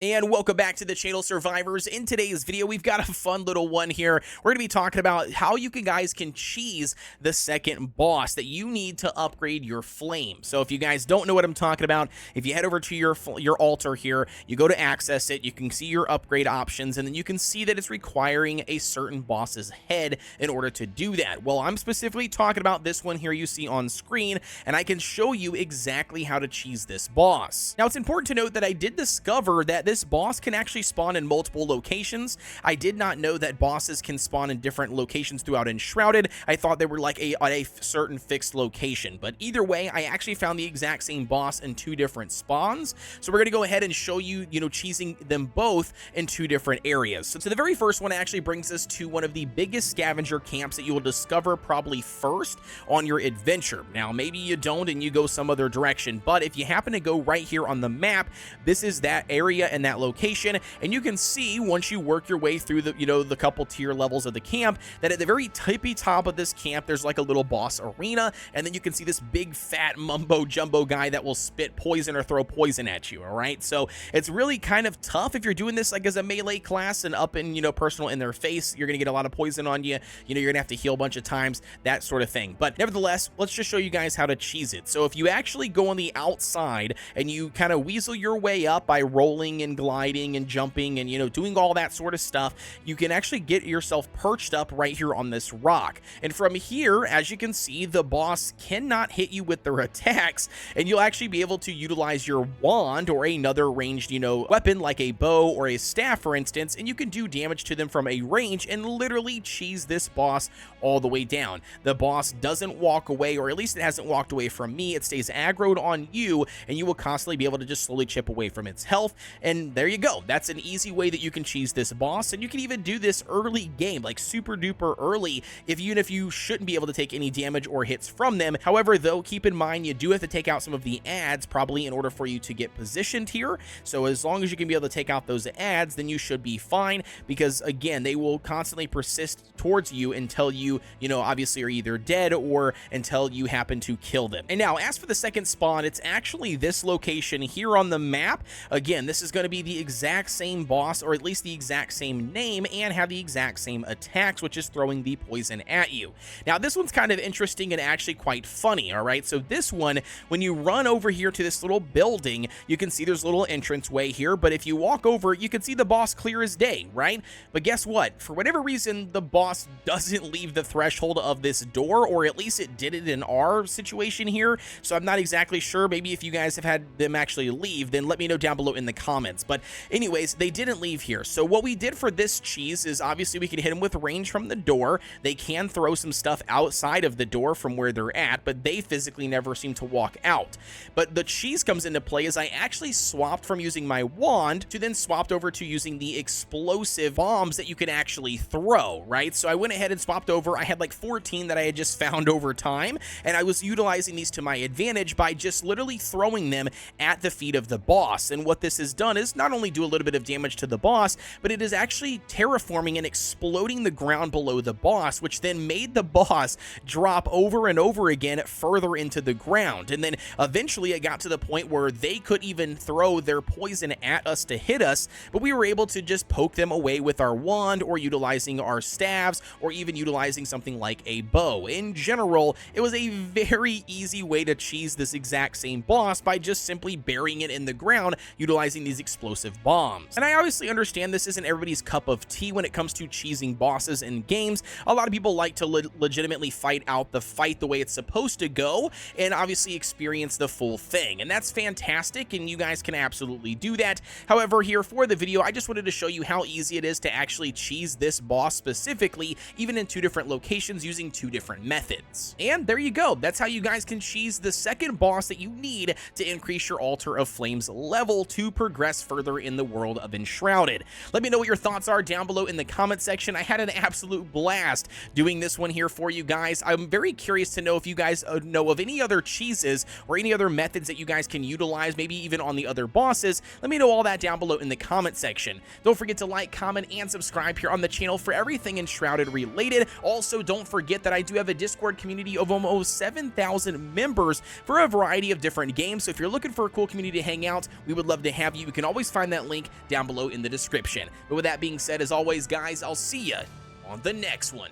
And welcome back to the channel, survivors. In today's video, we've got a fun little one here. We're going to be talking about how you guys can cheese the second boss that you need to upgrade your flame. So if you guys don't know what I'm talking about, if you head over to your altar here, you go to access it, you can see your upgrade options, and then you can see that it's requiring a certain boss's head in order to do that. Well, I'm specifically talking about this one here you see on screen, and I can show you exactly how to cheese this boss. Now, it's important to note that I did discover that this boss can actually spawn in multiple locations. I did not know that bosses can spawn in different locations throughout Enshrouded. I thought they were like a certain fixed location, but either way, I actually found the exact same boss in two different spawns. So we're going to go ahead and show you, cheesing them both in two different areas. So the very first one actually brings us to one of the biggest scavenger camps that you will discover probably first on your adventure. Now, maybe you don't and you go some other direction, but if you happen to go right here on the map, this is that area and that location, and you can see once you work your way through the couple tier levels of the camp that at the very tippy top of this camp there's like a little boss arena, and then you can see this big fat mumbo jumbo guy that will spit poison or throw poison at you. All right, so it's really kind of tough if you're doing this like as a melee class and up in personal in their face. You're gonna get a lot of poison on you. You're gonna have to heal a bunch of times, that sort of thing. But nevertheless, let's just show you guys how to cheese it. So if you actually go on the outside and you kind of weasel your way up by rolling and gliding and jumping and doing all that sort of stuff, you can actually get yourself perched up right here on this rock. And from here, as you can see, the boss cannot hit you with their attacks, and you'll actually be able to utilize your wand or another ranged weapon like a bow or a staff, for instance, and you can do damage to them from a range and literally cheese this boss all the way down. The boss doesn't walk away, or at least it hasn't walked away from me. It stays aggroed on you, and you will constantly be able to just slowly chip away from its health. And there you go. That's an easy way that you can cheese this boss, and you can even do this early game, like super duper early, even if you shouldn't be able to take any damage or hits from them. However, though, keep in mind you do have to take out some of the ads probably in order for you to get positioned here. So as long as you can be able to take out those ads, then you should be fine, because again, they will constantly persist towards you until you obviously are either dead or until you happen to kill them. And now, as for the second spawn, it's actually this location here on the map. Again, this is going to be the exact same boss, or at least the exact same name, and have the exact same attacks, which is throwing the poison at you. Now, this one's kind of interesting and actually quite funny. All right, so this one, when you run over here to this little building, you can see there's a little entranceway here, but if you walk over, you can see the boss clear as day, right? But guess what? For whatever reason, the boss doesn't leave the threshold of this door, or at least it did it in our situation here. So I'm not exactly sure. Maybe if you guys have had them actually leave, then let me know down below in the comments. But anyways, they didn't leave here. So what we did for this cheese is obviously we can hit them with range from the door. They can throw some stuff outside of the door from where they're at, but they physically never seem to walk out. But the cheese comes into play as I actually swapped from using my wand to then swapped over to using the explosive bombs that you can actually throw, right? So I went ahead and swapped over. I had like 14 that I had just found over time, and I was utilizing these to my advantage by just literally throwing them at the feet of the boss. And what this has done is not only do a little bit of damage to the boss, but it is actually terraforming and exploding the ground below the boss, which then made the boss drop over and over again further into the ground. And then eventually it got to the point where they could even throw their poison at us to hit us, but we were able to just poke them away with our wand, or utilizing our staves, or even utilizing something like a bow. In general, it was a very easy way to cheese this exact same boss by just simply burying it in the ground utilizing these explosive bombs. And I obviously understand this isn't everybody's cup of tea when it comes to cheesing bosses in games. A lot of people like to legitimately fight out the fight the way it's supposed to go and obviously experience the full thing, and that's fantastic, and you guys can absolutely do that. However, here for the video, I just wanted to show you how easy it is to actually cheese this boss specifically, even in two different locations using two different methods. And there you go. That's how you guys can cheese the second boss that you need to increase your Altar of Flames level to progress further in the world of Enshrouded. Let me know what your thoughts are down below in the comment section. I had an absolute blast doing this one here for you guys. I'm very curious to know if you guys know of any other cheeses or any other methods that you guys can utilize, maybe even on the other bosses. Let me know all that down below in the comment section. Don't forget to like, comment, and subscribe here on the channel for everything Enshrouded related. Also, don't forget that I do have a Discord community of almost 7,000 members for a variety of different games. So if you're looking for a cool community to hang out, we would love to have you. You can always find that link down below in the description. But with that being said, as always, guys, I'll see ya on the next one.